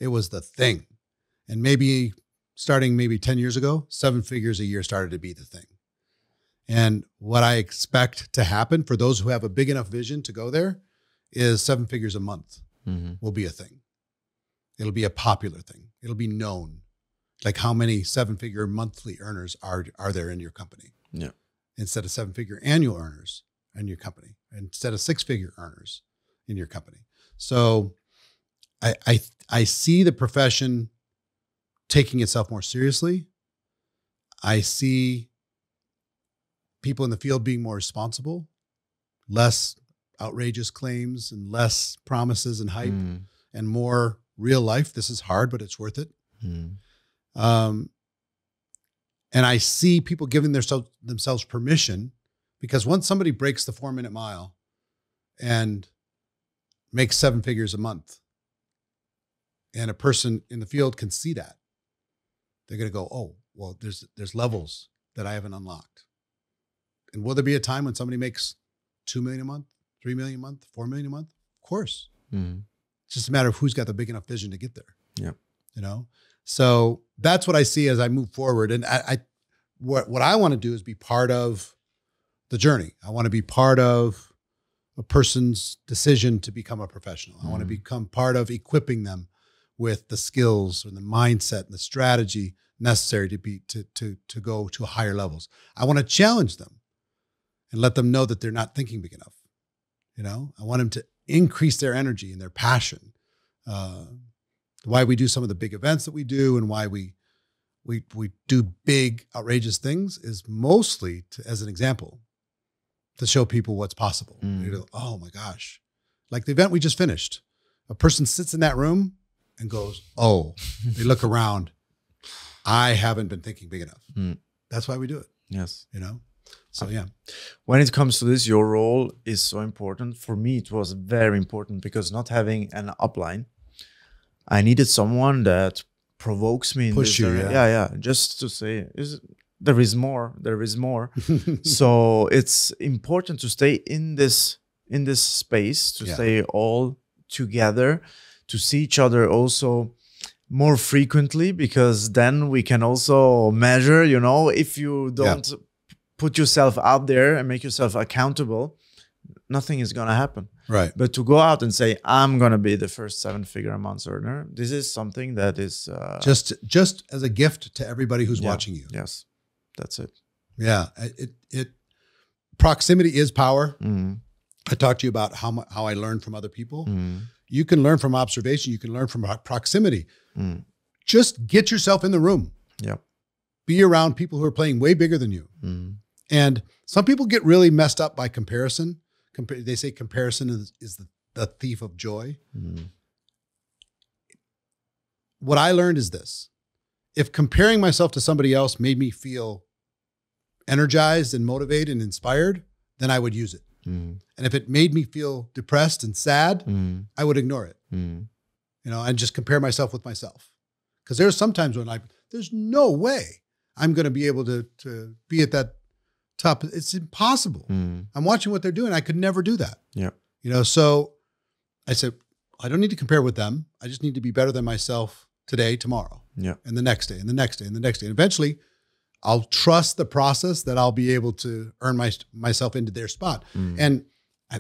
It was the thing. And maybe starting maybe 10 years ago, 7 figures a year started to be the thing. And what I expect to happen for those who have a big enough vision to go there is 7 figures a month will be a thing. It'll be a popular thing. It'll be known. Like how many 7-figure monthly earners are there in your company?
Yeah.
Instead of 7-figure annual earners in your company, instead of 6-figure earners in your company. So I see the profession taking itself more seriously. I see people in the field being more responsible, less outrageous claims and less promises and hype, and more real life. This is hard, but it's worth it. And I see people giving themselves permission, because once somebody breaks the 4-minute mile and makes 7 figures a month, and a person in the field can see that, they're going to go, oh, well, there's levels that I haven't unlocked. And will there be a time when somebody makes 2 million a month, 3 million a month, 4 million a month? Of course. It's just a matter of who's got the big enough vision to get there.
Yeah.
You know? So that's what I see as I move forward. And what I want to do is be part of the journey. I want to be part of a person's decision to become a professional. I want to become part of equipping them with the skills and the mindset and the strategy necessary to go to higher levels. I want to challenge them and let them know that they're not thinking big enough. You know, I want them to increase their energy and their passion. Why we do some of the big events that we do and why we do big, outrageous things is mostly as an example to show people what's possible. You go, oh my gosh. Like the event we just finished, a person sits in that room and goes, oh, they look around. I haven't been thinking big enough. That's why we do it.
Yes.
You know? So yeah.
When it comes to this, your role is so important. For me, it was very important because not having an upline, I needed someone that provokes me.
Push you,
yeah. Just to say, there is more. So it's important to stay in this space, to stay all together, to see each other also more frequently, because then we can also measure, you know, if you don't put yourself out there and make yourself accountable, nothing is going to happen.
Right.
But to go out and say, I'm going to be the first 7-figure a month earner, this is something that is
just as a gift to everybody who's watching you.
Yes. That's it.
Yeah. Proximity is power. I talked to you about how I learned from other people. You can learn from observation. You can learn from proximity. Just get yourself in the room.
Yeah.
Be around people who are playing way bigger than you. And some people get really messed up by comparison. They say comparison is the thief of joy. What I learned is this. If comparing myself to somebody else made me feel energized and motivated and inspired, then I would use it. And if it made me feel depressed and sad, I would ignore it. You know, and just compare myself with myself. Because there's sometimes when there's no way I'm going to be able to be at that top. It's impossible. I'm watching what they're doing. I could never do that.
Yeah.
You know, so I said, I don't need to compare with them. I just need to be better than myself today, tomorrow, and the next day, and the next day, and the next day. And eventually I'll trust the process that I'll be able to earn myself into their spot. And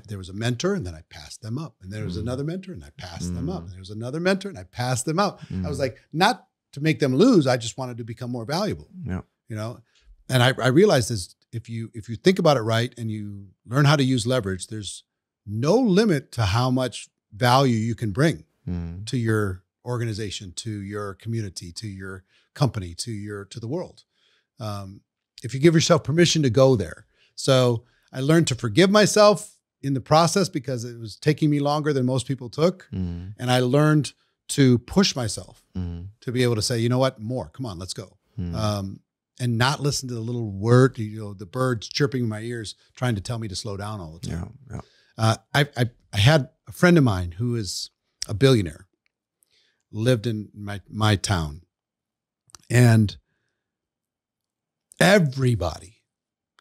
there was a mentor, and then I passed them up. And there was another mentor, and I passed them up. And there was another mentor, and I passed them up. I was like, not to make them lose. I just wanted to become more valuable. Yeah. You know, and I realized this, if you think about it right and you learn how to use leverage, there's no limit to how much value you can bring to your organization, to your community, to your company, to the world. If you give yourself permission to go there. So I learned to forgive myself in the process because it was taking me longer than most people took. And I learned to push myself to be able to say, you know what, more, come on, let's go. And not listen to the little word, you know, the birds chirping in my ears, trying to tell me to slow down all the time. I had a friend of mine who is a billionaire, lived in my town, and everybody,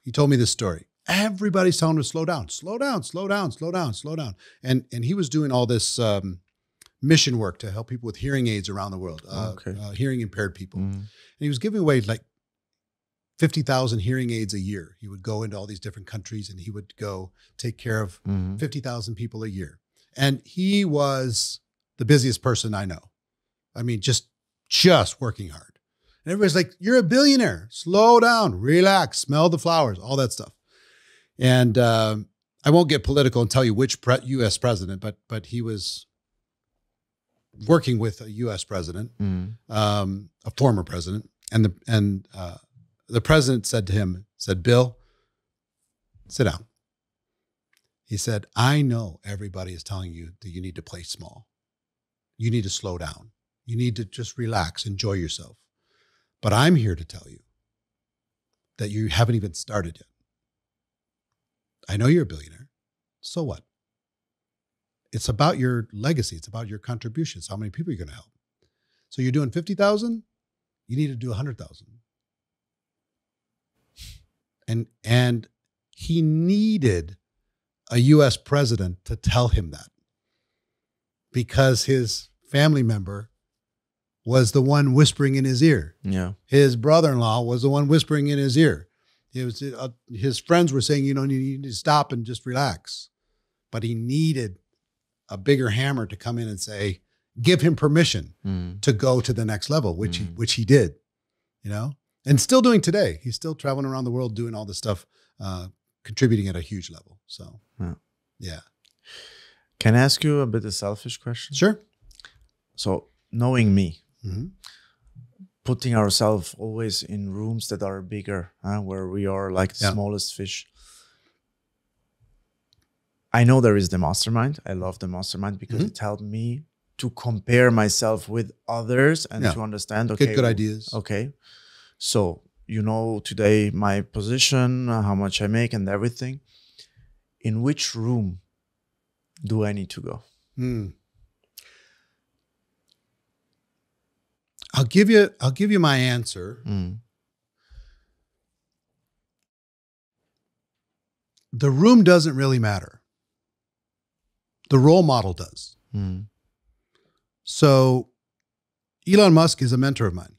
he told me this story. Everybody's telling him to slow down, slow down, slow down, slow down, slow down. And he was doing all this mission work to help people with hearing aids around the world, hearing impaired people. And he was giving away like 50,000 hearing aids a year. He would go into all these different countries and he would go take care of 50,000 people a year. And he was the busiest person I know. I mean, just working hard. And everybody's like, you're a billionaire. Slow down, relax, smell the flowers, all that stuff. And I won't get political and tell you which U.S. president, but he was working with a U.S. president, a former president, and the president said to him, Bill, sit down. He said, I know everybody is telling you that you need to play small. You need to slow down. You need to just relax, enjoy yourself. But I'm here to tell you that you haven't even started yet. I know you're a billionaire. So what? It's about your legacy. It's about your contributions. How many people you're going to help. So you're doing 50,000. You need to do 100,000. And he needed a U.S. president to tell him that, because his family member was the one whispering in his ear.
Yeah.
His brother-in-law was the one whispering in his ear. It was his friends were saying, you need to stop and just relax. But he needed a bigger hammer to come in and say, give him permission to go to the next level, which he did, and still doing today. He's still traveling around the world doing all this stuff, contributing at a huge level. So, yeah.
Can I ask you a bit of selfish question?
Sure.
So knowing me, putting ourselves always in rooms that are bigger, where we are like the smallest fish. I know there is the mastermind. I love the mastermind because it helped me to compare myself with others and to understand, okay,
get good ideas.
Okay. So, today my position, how much I make and everything. In which room do I need to go?
I'll give you my answer. The room doesn't really matter. The role model does. So Elon Musk is a mentor of mine.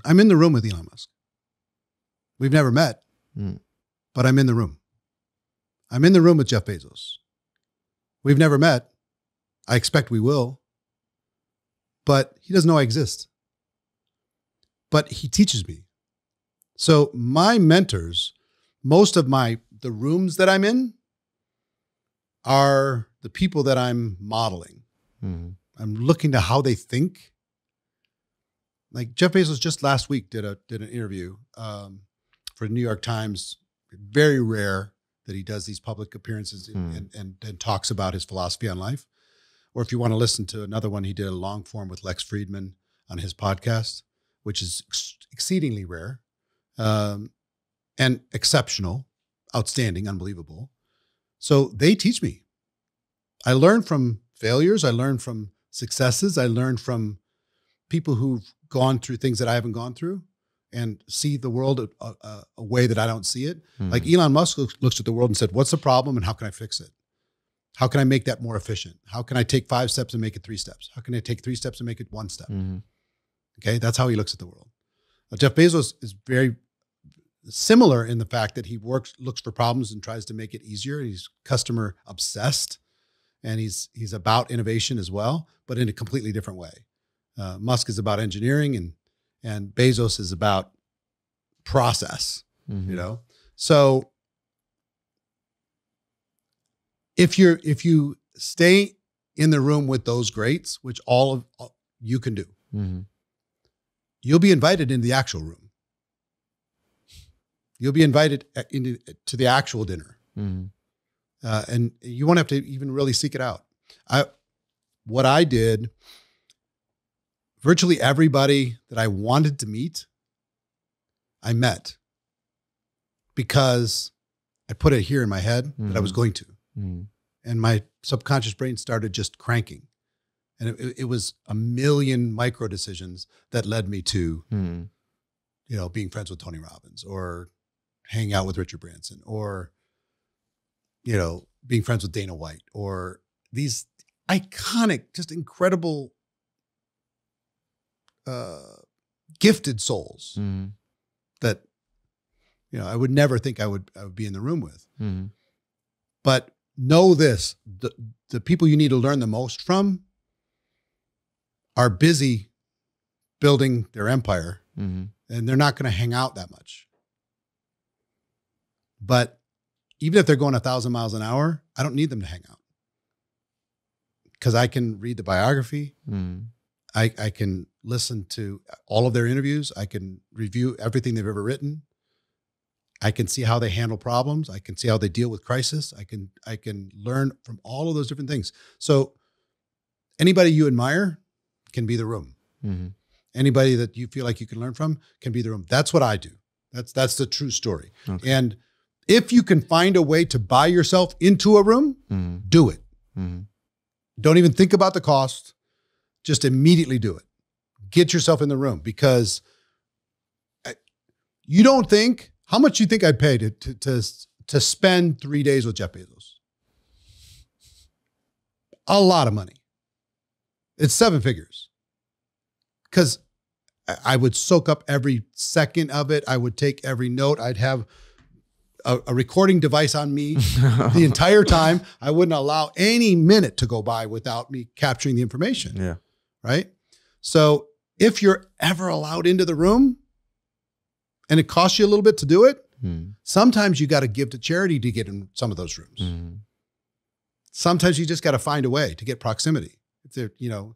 I'm in the room with Elon Musk. We've never met, but I'm in the room. I'm in the room with Jeff Bezos. We've never met. I expect we will, but he doesn't know I exist. But he teaches me. So my mentors, most of the rooms that I'm in are the people that I'm modeling. I'm looking to how they think. Like Jeff Bezos just last week did an interview for the New York Times. Very rare that he does these public appearances and talks about his philosophy on life. Or if you want to listen to another one, he did a long form with Lex Friedman on his podcast, which is exceedingly rare and exceptional, outstanding, unbelievable. So they teach me. I learn from failures. I learn from successes. I learn from people who've gone through things that I haven't gone through and see the world a way that I don't see it. Like Elon Musk looks at the world and said, what's the problem and how can I fix it? How can I make that more efficient? How can I take 5 steps and make it 3 steps? How can I take 3 steps and make it 1 step? Okay, that's how he looks at the world. Jeff Bezos is very similar in the fact that he looks for problems and tries to make it easier. He's customer obsessed, and he's about innovation as well, but in a completely different way. Musk is about engineering, and Bezos is about process. So if you stay in the room with those greats, which all of you can do, you'll be invited into the actual room. You'll be invited to the actual dinner. And you won't have to even really seek it out. What I did, virtually everybody that I wanted to meet, I met because I put it here in my head that I was going to. And my subconscious brain started just cranking. And it was a million micro decisions that led me to, being friends with Tony Robbins or hanging out with Richard Branson or, being friends with Dana White or these iconic, just incredible, gifted souls that, you know, I would never think I would be in the room with. But know this, the people you need to learn the most from are busy building their empire, and they're not going to hang out that much. But even if they're going 1,000 miles an hour, I don't need them to hang out, because I can read the biography. I can listen to all of their interviews. I can review everything they've ever written. I can see how they handle problems. I can see how they deal with crisis. I can learn from all of those different things. So anybody you admire can be the room. Anybody that you feel like you can learn from can be the room. That's what I do. That's the true story. Okay. And if you can find a way to buy yourself into a room, do it. Don't even think about the cost. Just immediately do it. Get yourself in the room, because you don't think, how much you think I paid to spend 3 days with Jeff Bezos? A lot of money. It's 7 figures. Because I would soak up every second of it. I would take every note. I'd have a recording device on me the entire time. I wouldn't allow any minute to go by without me capturing the information. Yeah. Right? So if you're ever allowed into the room and it costs you a little bit to do it, sometimes you got to give to charity to get in some of those rooms. Sometimes you just got to find a way to get proximity. If they're, you know,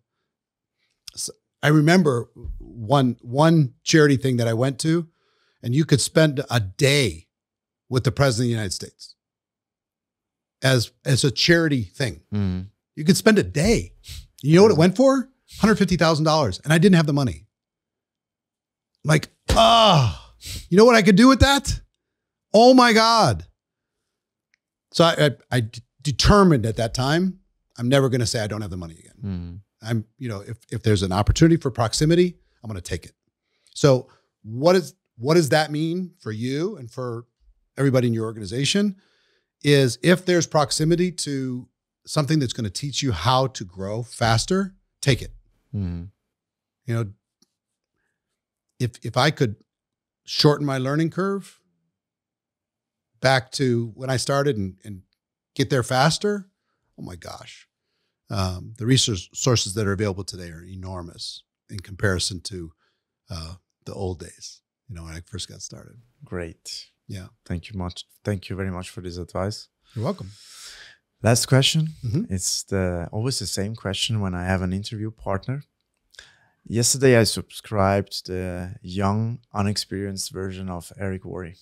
I remember one charity thing that I went to, and you could spend a day with the President of the United States as a charity thing. You could spend a day. You know what it went for? $150,000. And I didn't have the money. Like, you know what I could do with that? Oh my God. So I determined at that time, I'm never going to say I don't have the money again. I'm, you know, if there's an opportunity for proximity, I'm going to take it. So what does that mean for you and for everybody in your organization? Is if there's proximity to something that's going to teach you how to grow faster, take it. You know, if I could shorten my learning curve back to when I started and get there faster, oh my gosh. The resources that are available today are enormous in comparison to the old days, you know, when I first got started.
Great.
Yeah.
Thank you much. Thank you very much for this advice.
You're welcome.
Last question. It's always the same question when I have an interview partner. Yesterday, I subscribed the young, unexperienced version of Eric Worre.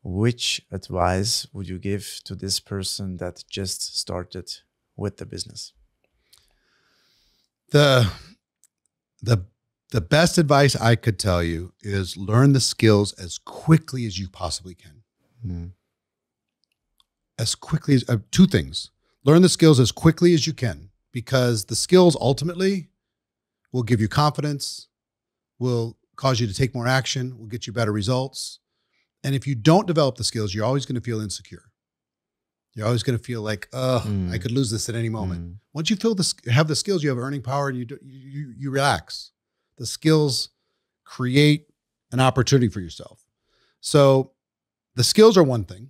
Which advice would you give to this person that just started with the business?
The best advice I could tell you is learn the skills as quickly as you possibly can. As quickly as, 2 things. Learn the skills as quickly as you can, because the skills ultimately will give you confidence, will cause you to take more action, will get you better results. And if you don't develop the skills, you're always going to feel insecure. You're always going to feel like, I could lose this at any moment. Once you have the skills, you have earning power, and you relax. The skills create an opportunity for yourself. So the skills are one thing.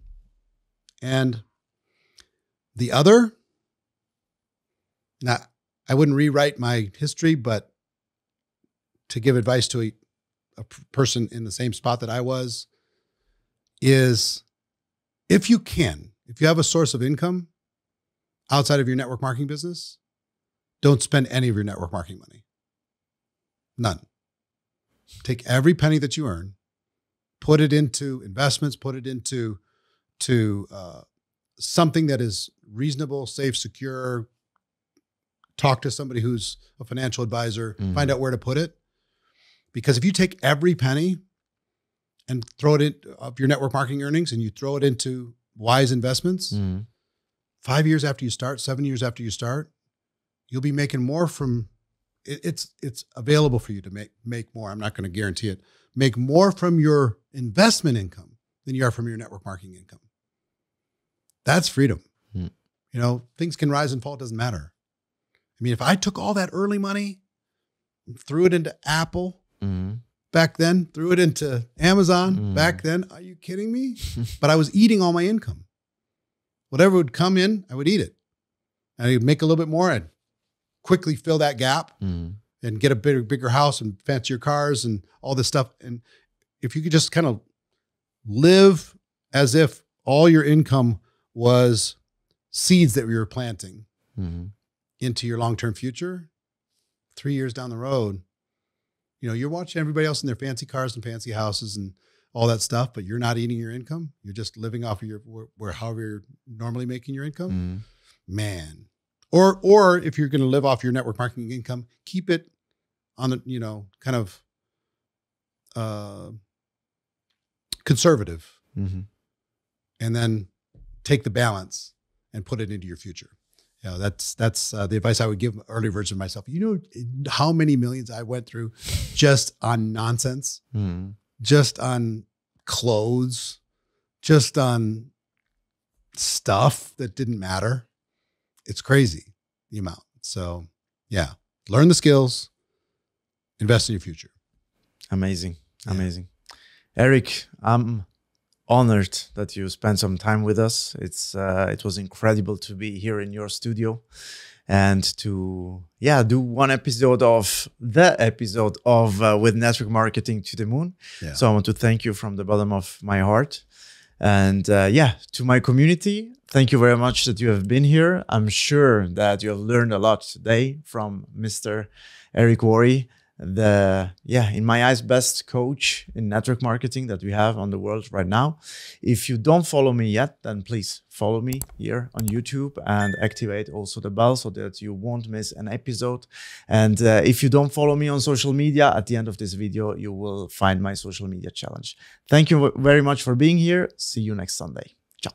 And the other, now I wouldn't rewrite my history, but to give advice to a person in the same spot that I was, is if you have a source of income outside of your network marketing business, don't spend any of your network marketing money. None. Take every penny that you earn, put it into investments, put it into something that is reasonable, safe, secure. Talk to somebody who's a financial advisor, find out where to put it. Because if you take every penny and throw it in of your network marketing earnings and you throw it into wise investments, 5 years after you start, 7 years after you start, you'll be making more from it's available for you to make more. I'm not going to guarantee it. Make more from your investment income than you are from your network marketing income. That's freedom. You know, things can rise and fall. It doesn't matter. I mean, if I took all that early money, threw it into Apple back then, threw it into Amazon back then, are you kidding me? But I was eating all my income. Whatever would come in, I would eat it. And I'd make a little bit more. I'd quickly fill that gap and get a bigger house and fancier cars and all this stuff. And if you could just kind of live as if all your income was seeds that we were planting into your long-term future, 3 years down the road, you know, you're watching everybody else in their fancy cars and fancy houses and all that stuff, but you're not eating your income. You're just living off of however you're normally making your income. Man. Or if you're going to live off your network marketing income, keep it on the, you know, kind of conservative, and then take the balance and put it into your future. You know, that's the advice I would give early version of myself. You know how many millions I went through just on nonsense, just on clothes, just on stuff that didn't matter. It's crazy, the amount. So yeah, learn the skills, invest in your future.
Amazing. Amazing. Eric, I'm honored that you spent some time with us. It was incredible to be here in your studio and to do one episode of With Network Marketing to the Moon. Yeah. So I want to thank you from the bottom of my heart. And to my community, thank you very much that you have been here. I'm sure that you have learned a lot today from Mr. Eric Worre, in my eyes, best coach in network marketing that we have on the world right now. If you don't follow me yet, then please follow me here on YouTube and activate also the bell so that you won't miss an episode. And if you don't follow me on social media, at the end of this video, you will find my social media challenge. Thank you very much for being here. See you next Sunday. Ciao.